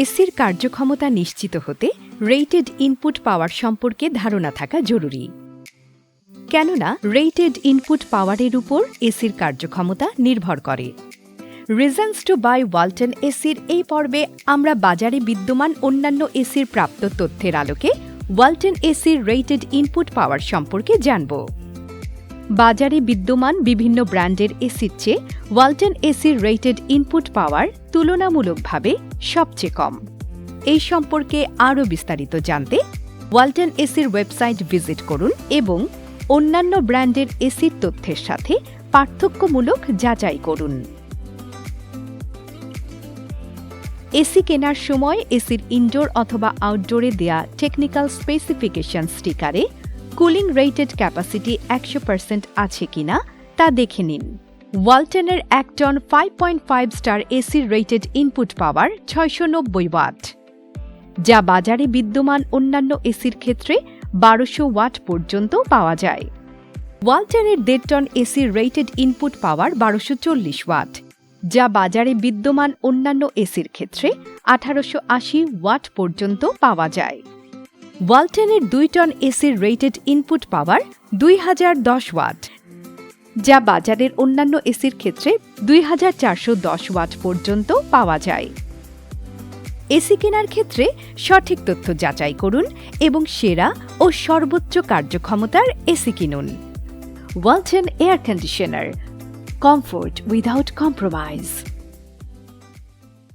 এসির কার্যক্ষমতা নিশ্চিত হতে রেটেড ইনপুট পাওয়ার সম্পর্কে ধারণা থাকা জরুরি, কেননা রেটেড ইনপুট পাওয়ারের উপর এসির কার্যক্ষমতা নির্ভর করে। রিজনস টু বাই ওয়ালটন এসির এই পর্বে আমরা বাজারে বিদ্যমান অন্যান্য এসির প্রাপ্ত তথ্যের আলোকে ওয়ালটন এসির রেটেড ইনপুট পাওয়ার সম্পর্কে জানব। বাজারে বিদ্যমান বিভিন্ন ব্র্যান্ডের এসির চেয়ে ওয়ালটন এসির রেটেড ইনপুট পাওয়ার তুলনামূলকভাবে সবচেয়ে কম। এই সম্পর্কে আরও বিস্তারিত জানতে ওয়ালটন এসির ওয়েবসাইট ভিজিট করুন এবং অন্যান্য ব্র্যান্ডের এসির তথ্যের সাথে পার্থক্যমূলক যাচাই করুন। এসি কেনার সময় এসির ইনডোর অথবা আউটডোরে দেয়া টেকনিক্যাল স্পেসিফিকেশন স্টিকারে কুলিং রেটেড ক্যাপাসিটি 100% আছে কিনা তা দেখে নিন। ওয়ালটনের 1 টন 5.5 স্টার এসির রেটেড ইনপুট পাওয়ার 690 ওয়াট, যা বাজারে বিদ্যমান অন্যান্য এসির ক্ষেত্রে 1200 ওয়াট পর্যন্ত পাওয়া যায়। ওয়ালটনের 1.5 টন এসির রেটেড ইনপুট পাওয়ার 1240 ওয়াট, যা বাজারে বিদ্যমান অন্যান্য এসির ক্ষেত্রে 1880 ওয়াট পর্যন্ত পাওয়া যায়। ওয়ালটনের 2 টন এসির রেটেড ইনপুট পাওয়ার 2010 ওয়াট, যা বাজারের অন্যান্য এসির ক্ষেত্রে 2410 ওয়াট পর্যন্ত পাওয়া যায়। এসি কেনার ক্ষেত্রে সঠিক তথ্য যাচাই করুন এবং সেরা ও সর্বোচ্চ কার্যক্ষমতার এসি কিনুন। Walton air conditioner, comfort without compromise.